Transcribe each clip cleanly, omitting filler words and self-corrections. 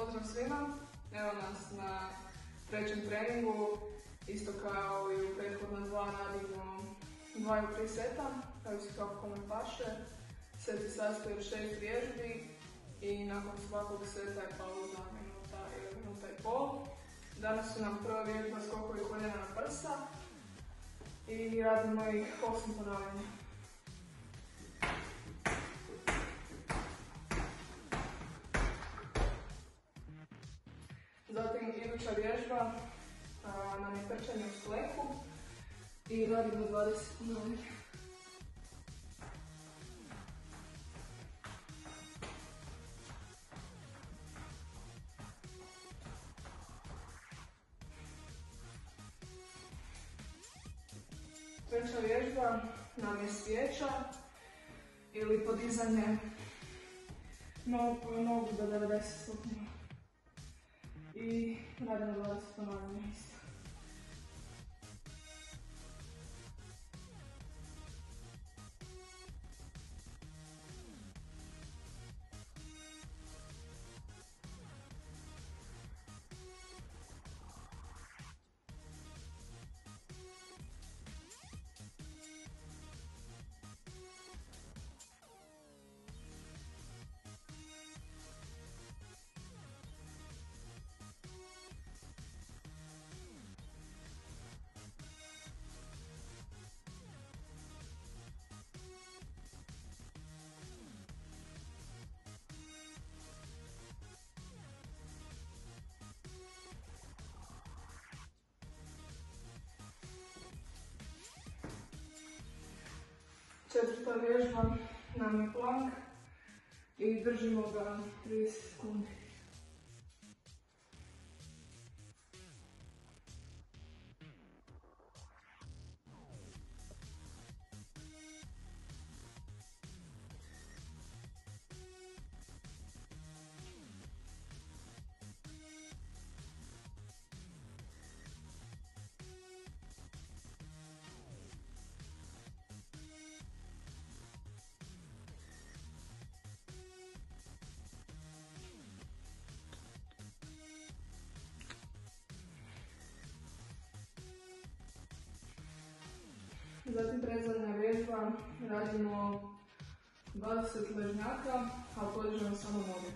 Pozdrav svima, evo nas na trećem treningu, isto kao i u prethodna dva radimo 2 ili 3 seta, kao se kako kome paše. Set se sastoji od 6 vježbi i nakon svakog seta je pauza minuta ili minuta i pol. Danas su nam prva vježba skokovi koljena na prsa i radimo ih 8 ponavljanja. Zatim iduća vježba nam je trčanje u skleku i radimo 20 ponavljanja. Treća vježba nam je svijeća ili podizanje nogu do 90 stupnjeva. I radimo 20 ponavljanja isto. Četvrta vježba nam je plank i držimo ga 30 sekundi. Zatim predzadnja vježba, radimo 20 ležnjaka, a podižemo samo noge.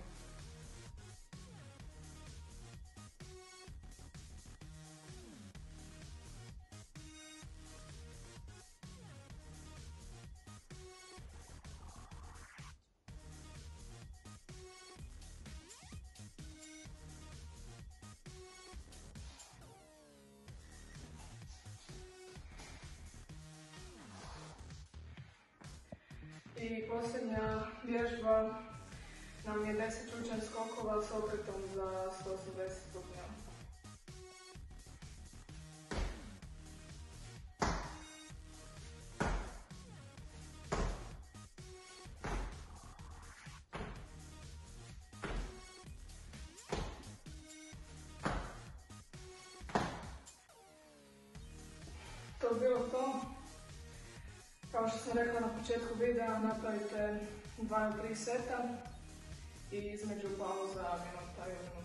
I posljednja vježba nam je 10 čučanj skokova s okretom za 180 stupnjeva. To je bilo to. Kao što sam rekla na početku videa, napravite 2 ili 3 seta i između pauza minuta i minuta.